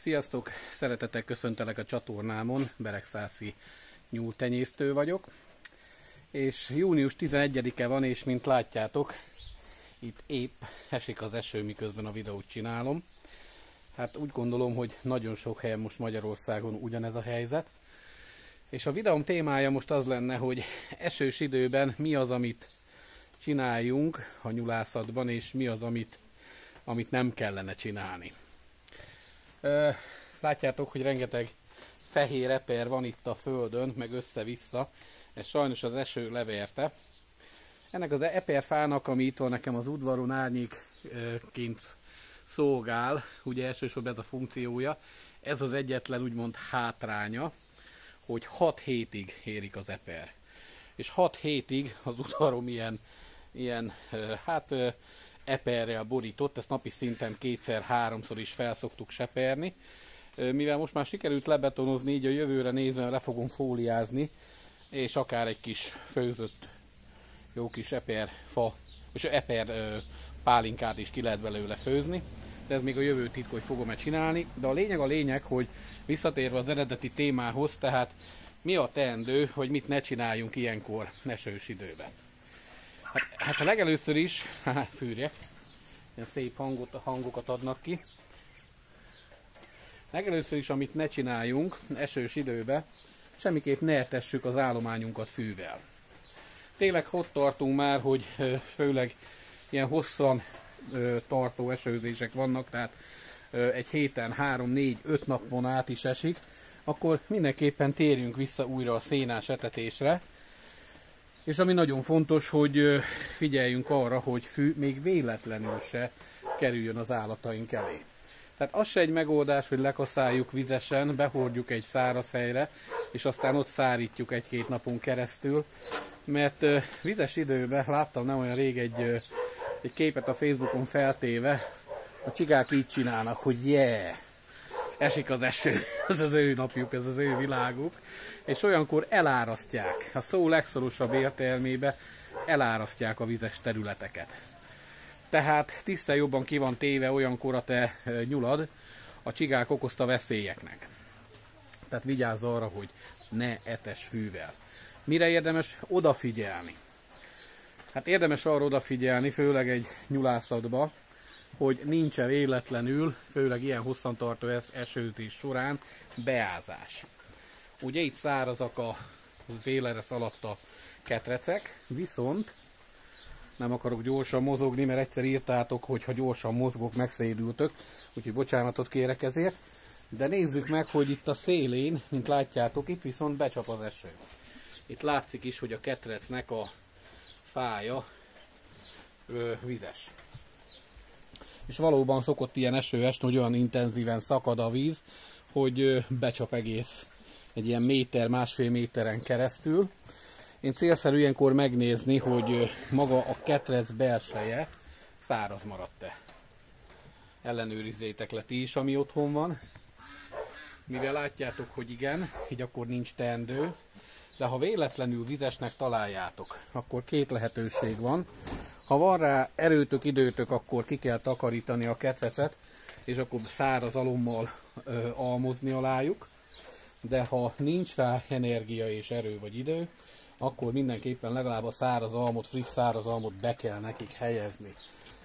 Sziasztok! Szeretettel köszöntelek a csatornámon, Beregszászi nyúltenyésztő vagyok. És június 11-e van, és mint látjátok, itt épp esik az eső, miközben a videót csinálom. Hát úgy gondolom, hogy nagyon sok helyen most Magyarországon ugyanez a helyzet. És a videóm témája most az lenne, hogy esős időben mi az, amit csináljunk a nyulászatban, és mi az, amit nem kellene csinálni. Látjátok, hogy rengeteg fehér eper van itt a földön, meg össze-vissza. Ez sajnos az eső leverte. Ennek az eperfának, ami itt van nekem az udvaron árnyékként szolgál, ugye elsősorban ez a funkciója, ez az egyetlen úgymond hátránya, hogy 6 hétig érik az eper. És 6 hétig az udvarom ilyen eperrel borított, ezt napi szinten 2-3-szor is felszoktuk seperni. Mivel most már sikerült lebetonozni, így a jövőre nézve le fogom fóliázni, és akár egy kis főzött, jó kis eperfa, és eper pálinkát is ki lehet belőle főzni, de ez még a jövő titka, hogy fogom-e csinálni. De a lényeg, hogy visszatérve az eredeti témához, tehát mi a teendő, hogy mit ne csináljunk ilyenkor esős időben. Hát a legelőször is, fűrjek, ilyen szép hangokat adnak ki. Legelőször is, amit ne csináljunk esős időben, semmiképp ne etessük az állományunkat fűvel. Tényleg ott tartunk már, hogy főleg ilyen hosszan tartó esőzések vannak, tehát egy héten 3-4-5 napon át is esik, akkor mindenképpen térjünk vissza újra a szénás etetésre. És ami nagyon fontos, hogy figyeljünk arra, hogy fű még véletlenül se kerüljön az állataink elé. Tehát az se egy megoldás, hogy lekaszáljuk vizesen, behordjuk egy száraz helyre, és aztán ott szárítjuk 1-2 napon keresztül. Mert vizes időben láttam nem olyan rég egy képet a Facebookon feltéve, a csigák így csinálnak, hogy esik az eső, ez az ő napjuk, ez az ő világuk, és olyankor elárasztják, a szó legszorosabb értelmébe elárasztják a vizes területeket. Tehát tisztel jobban ki van téve olyankor a te nyulad a csigák okozta veszélyeknek. Tehát vigyázz arra, hogy ne etes fűvel. Mire érdemes odafigyelni? Hát érdemes arra odafigyelni, főleg egy nyulászatba, hogy nincs-e véletlenül, főleg ilyen hosszantartó esőzés során beázás. Ugye itt szárazak a véleresz alatt a ketrecek, viszont nem akarok gyorsan mozogni, mert egyszer írtátok, hogy ha gyorsan mozgok, megszédültök, úgyhogy bocsánatot kérek ezért. De nézzük meg, hogy itt a szélén, mint látjátok, itt viszont becsap az eső. Itt látszik is, hogy a ketrecnek a fája vizes. És valóban szokott ilyen eső esni, hogy olyan intenzíven szakad a víz, hogy becsap egész egy ilyen méter-másfél méteren keresztül. Én célszerű ilyenkor megnézni, hogy maga a ketrec belseje száraz maradt-e. Ellenőrizzétek le ti is, ami otthon van. Mivel látjátok, hogy igen, így akkor nincs teendő, de ha véletlenül vizesnek találjátok, akkor 2 lehetőség van. Ha van rá erőtök, időtök, akkor ki kell takarítani a ketrecet, és akkor száraz alommal almozni alájuk. De ha nincs rá energia és erő vagy idő, akkor mindenképpen legalább a száraz almot, friss száraz almot be kell nekik helyezni.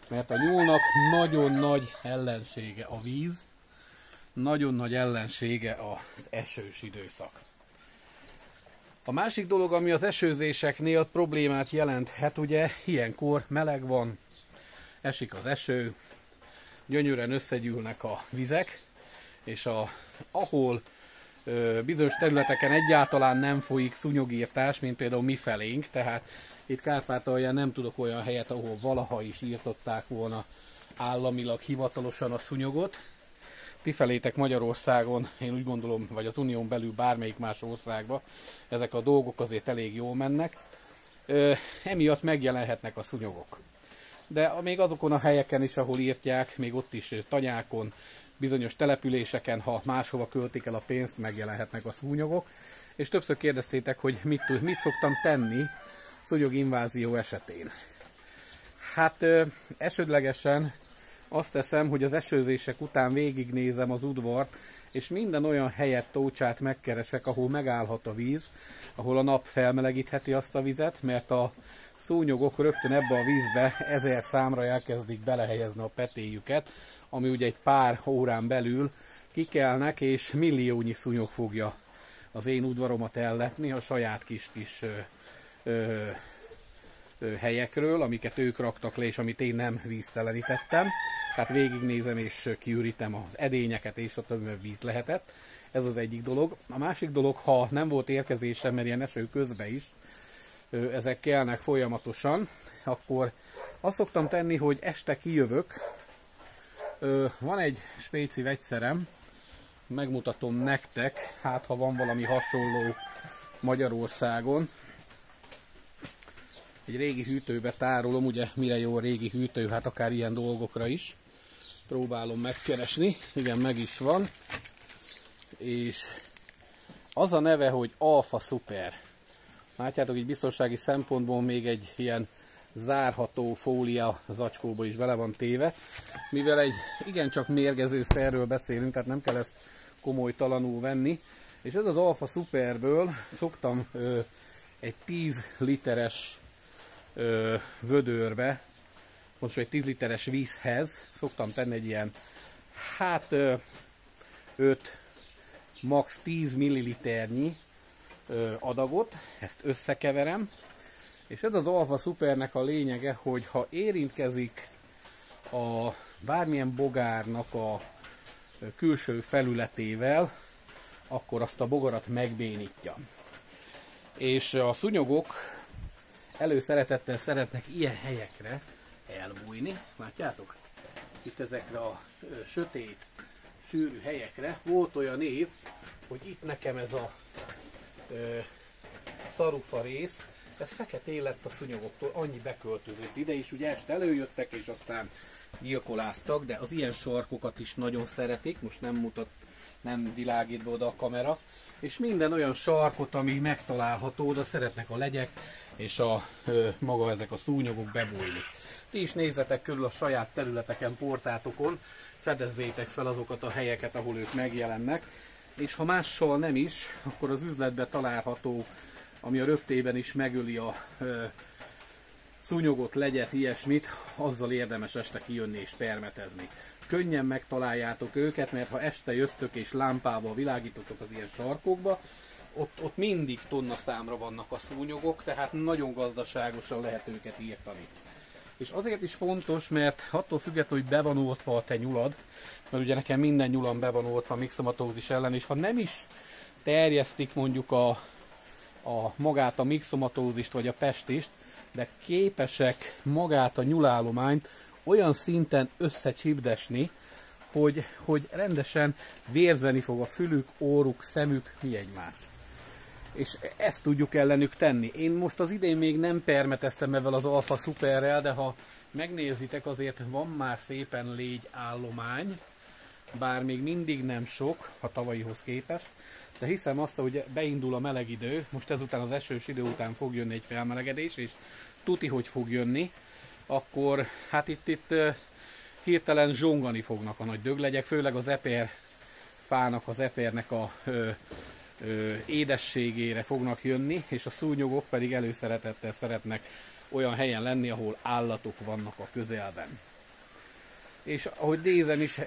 Mert a nyúlnak nagyon nagy ellensége a víz, nagyon nagy ellensége az esős időszak. A másik dolog, ami az esőzéseknél problémát jelenthet, ugye ilyenkor meleg van, esik az eső, gyönyörűen összegyűlnek a vizek, és ahol bizonyos területeken egyáltalán nem folyik szúnyogírtás, mint például mi felénk, tehát itt Kárpátalján nem tudok olyan helyet, ahol valaha is írtották volna államilag, hivatalosan a szúnyogot. Ti felétek Magyarországon, én úgy gondolom, vagy az unión belül bármelyik más országban, ezek a dolgok azért elég jól mennek. Emiatt megjelenhetnek a szúnyogok. De még azokon a helyeken is, ahol írtják, még ott is tanyákon, bizonyos településeken, ha máshova költik el a pénzt, megjelenhetnek a szúnyogok. És többször kérdeztétek, hogy mit szoktam tenni szúnyoginvázió esetén. Hát elsődlegesen azt teszem, hogy az esőzések után végignézem az udvart, és minden olyan helyet, tócsát megkeresek, ahol megállhat a víz, ahol a nap felmelegítheti azt a vizet, mert a szúnyogok rögtön ebbe a vízbe 1000 számra elkezdik belehelyezni a petéjüket, ami ugye egy pár órán belül kikelnek, és milliónyi szúnyog fogja az én udvaromat ellepni a saját kis helyekről, amiket ők raktak le, és amit én nem víztelenítettem. Tehát végignézem és kiürítem az edényeket, és a többi víz lehetett. Ez az egyik dolog. A másik dolog, ha nem volt érkezésem, mert ilyen eső közben is, ezek kelnek folyamatosan, akkor azt szoktam tenni, hogy este kijövök. Van egy spéci vegyszerem, megmutatom nektek, hát ha van valami hasonló Magyarországon. Egy régi hűtőbe tárolom, ugye mire jó a régi hűtő, hát akár ilyen dolgokra is. Próbálom megkeresni, igen, meg is van. És az a neve, hogy Alfa Super. Látjátok, így biztonsági szempontból még egy ilyen zárható fólia zacskóba is bele van téve. Mivel egy igencsak mérgező szerről beszélünk, tehát nem kell ezt komolytalanul venni. És ez az Alfa Superből szoktam egy 10 literes vödörbe, most egy 10 literes vízhez szoktam tenni egy ilyen, hát 5, max 10 milliliternyi adagot, ezt összekeverem, és ez az Alfa Supernek a lényege, hogy ha érintkezik a bármilyen bogárnak a külső felületével, akkor azt a bogarat megbénítja. És a szúnyogok előszeretettel szeretnek ilyen helyekre elbújni. Látjátok? Itt ezekre a sötét, sűrű helyekre. Volt olyan év, hogy itt nekem ez a szarufa rész, ez feketén lett a szúnyogoktól, annyi beköltözött ide, és ugye este előjöttek, és aztán gyilkoláztak, de az ilyen sarkokat is nagyon szeretik, most nem világít be oda a kamera, és minden olyan sarkot, ami megtalálható, oda szeretnek a legyek, és maga ezek a szúnyogok bebújni. Ti is nézzetek körül a saját területeken, portátokon, fedezzétek fel azokat a helyeket, ahol ők megjelennek, és ha mással nem is, akkor az üzletben található, ami a röptében is megöli a szúnyogot, legyet, ilyesmit, azzal érdemes este kijönni és permetezni. Könnyen megtaláljátok őket, mert ha este jöztök és lámpával világítotok az ilyen sarkokba, ott mindig tonna számra vannak a szúnyogok, tehát nagyon gazdaságosan lehet őket írtani. És azért is fontos, mert attól függetlenül, hogy be van oltva a te nyulad, mert ugye nekem minden nyulam be van oltva mixomatózis ellen, és ha nem is terjesztik mondjuk magát a mixomatózist vagy a pestist, de képesek magát a nyulállományt olyan szinten összecsipdesni, hogy rendesen vérzeni fog a fülük, óruk, szemük, mi egymás. És ezt tudjuk ellenük tenni. Én most az idén még nem permeteztem ezzel az Alfa Superrel, de ha megnézitek, azért van már szépen légyállomány, bár még mindig nem sok, a tavalyihoz képest, de hiszem azt, hogy beindul a meleg idő, most ezután az esős idő után fog jönni egy felmelegedés, és tuti, hogy fog jönni, akkor hát itt hirtelen zsongani fognak a nagy döglegyek, főleg az eper fának, az epernek a édességére fognak jönni, és a szúnyogok pedig előszeretettel szeretnek olyan helyen lenni, ahol állatok vannak a közelben. És ahogy nézem is,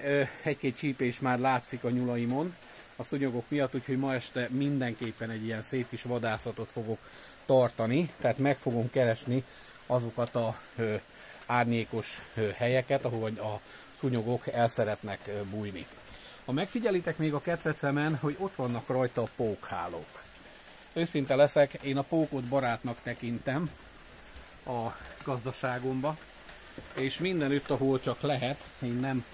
egy-két csípés már látszik a nyulaimon a szúnyogok miatt, úgyhogy ma este mindenképpen egy ilyen szép kis vadászatot fogok tartani, tehát meg fogom keresni azokat a árnyékos helyeket, ahol a szúnyogok el szeretnek bújni. Ha megfigyelitek még a ketrecemen, hogy ott vannak rajta a pókhálók. Őszinte leszek, én a pókot barátnak tekintem a gazdaságomba, és mindenütt, ahol csak lehet, én nem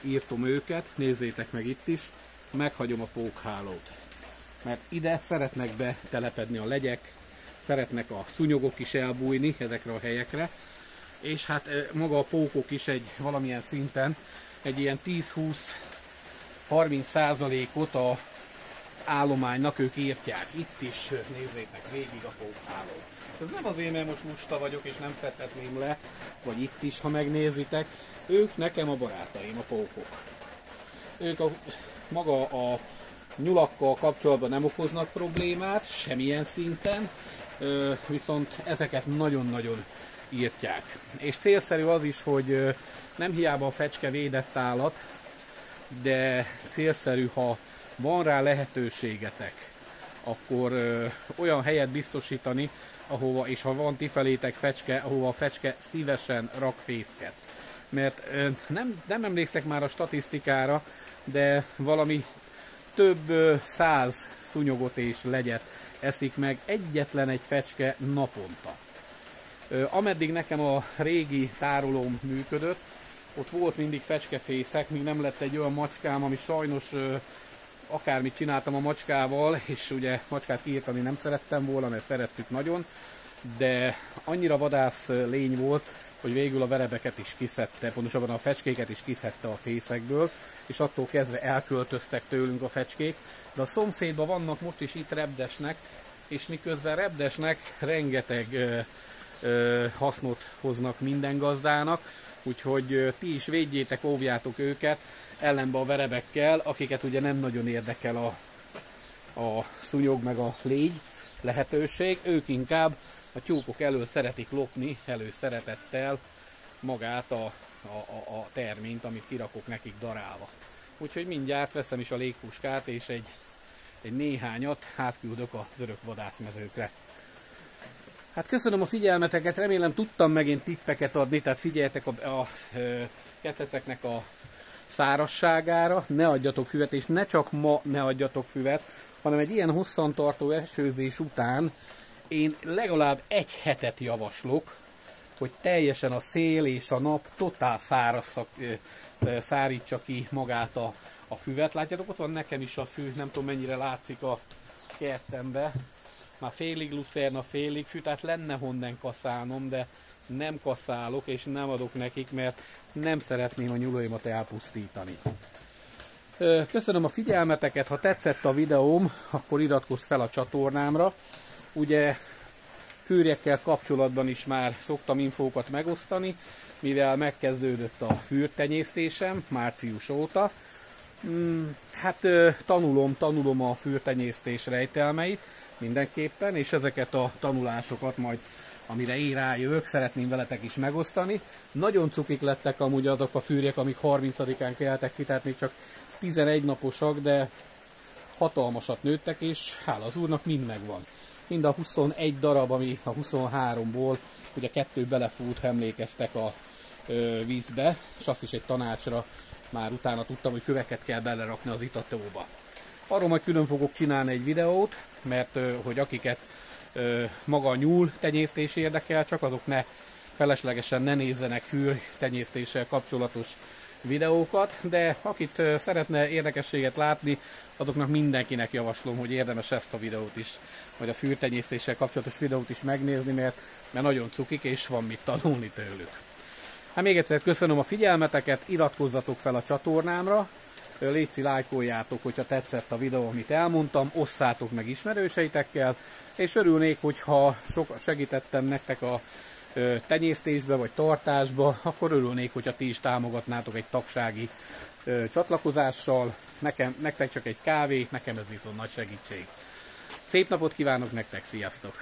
írtom őket, nézzétek meg itt is, meghagyom a pókhálót. Mert ide szeretnek betelepedni a legyek, szeretnek a szúnyogok is elbújni ezekre a helyekre, és hát maga a pókok is egy valamilyen szinten egy ilyen 10-20-30%-ot az állománynak ők írtják. Itt is nézzétek végig a pókhálót. Ez nem azért, mert most lusta vagyok és nem szedhetném le, vagy itt is, ha megnézitek, ők nekem a barátaim, a pókok. ők maga a nyulakkal kapcsolatban nem okoznak problémát, semmilyen szinten, viszont ezeket nagyon-nagyon írtják. És célszerű az is, hogy nem hiába a fecske védett állat, de célszerű, ha van rá lehetőségetek, akkor olyan helyet biztosítani, ahova, és ha van tifelétek fecske, ahova a fecske szívesen rak fészket. Mert nem emlékszek már a statisztikára, de valami több 100 szúnyogot és legyet eszik meg egyetlen egy fecske naponta. Ameddig nekem a régi tárolóm működött, ott volt mindig fecskefészek, míg nem lett egy olyan macskám, ami sajnos akármit csináltam a macskával, és ugye macskát kiírtani nem szerettem volna, mert szerettük nagyon, de annyira vadász lény volt, hogy végül a verebeket is kiszedte, pontosabban a fecskéket is kiszedte a fészekből, és attól kezdve elköltöztek tőlünk a fecskék, de a szomszédban vannak most is itt repdesnek, és miközben repdesnek rengeteg hasznot hoznak minden gazdának, úgyhogy ti is védjétek, óvjátok őket ellenben a verebekkel, akiket ugye nem nagyon érdekel a szúnyog meg a légy lehetőség, ők inkább a tyúkok elől szeretik lopni előszeretettel magát a terményt, amit kirakok nekik darálva. Úgyhogy mindjárt veszem is a légpuskát, és egy néhányat átküldök az örök vadászmezőkre. Hát köszönöm a figyelmeteket, remélem tudtam megint tippeket adni, tehát figyeljetek a ketreceknek a szárazságára, ne adjatok füvet, és ne csak ma ne adjatok füvet, hanem egy ilyen hosszantartó esőzés után én legalább egy hetet javaslok, hogy teljesen a szél és a nap totál szárítsa ki magát a füvet. Látjátok, ott van nekem is a fű, nem tudom mennyire látszik a kertembe. Már félig lucerna, félig fű, tehát lenne honnan kaszálnom, de nem kaszálok és nem adok nekik, mert nem szeretném a nyulaimat elpusztítani. Köszönöm a figyelmeteket, ha tetszett a videóm, akkor iratkozz fel a csatornámra. Ugye fűrjekkel kapcsolatban is már szoktam infókat megosztani, mivel megkezdődött a fűrtenyésztésem március óta. Hát tanulom a fűrtenyésztés rejtelmeit mindenképpen, és ezeket a tanulásokat majd, amire én rájövök, szeretném veletek is megosztani. Nagyon cukik lettek amúgy azok a fűrjek, amik 30-án keltek ki, tehát még csak 11 naposak, de hatalmasat nőttek, és hála az úrnak mind megvan. Mind a 21 darab, ami a 23-ból, ugye 2 belefúrt, ha emlékeztek a vízbe, és azt is egy tanácsra már utána tudtam, hogy köveket kell belerakni az itatóba. Arról majd külön fogok csinálni egy videót, mert hogy akiket maga a nyúl tenyésztés érdekel, csak azok feleslegesen ne nézzenek fűr tenyésztéssel kapcsolatos videókat, de akit szeretne érdekességet látni, azoknak mindenkinek javaslom, hogy érdemes ezt a videót is, vagy a fűrtenyésztéssel kapcsolatos videót is megnézni, mert nagyon cukik, és van mit tanulni tőlük. Hát még egyszer köszönöm a figyelmeteket, iratkozzatok fel a csatornámra, létszi, lájkoljátok, hogyha tetszett a videó, amit elmondtam, osszátok meg ismerőseitekkel, és örülnék, hogyha segítettem nektek a tenyésztésbe vagy tartásba, akkor örülnék, hogyha ti is támogatnátok egy tagsági csatlakozással. Nektek csak egy kávé, nekem ez viszont nagy segítség. Szép napot kívánok nektek, sziasztok!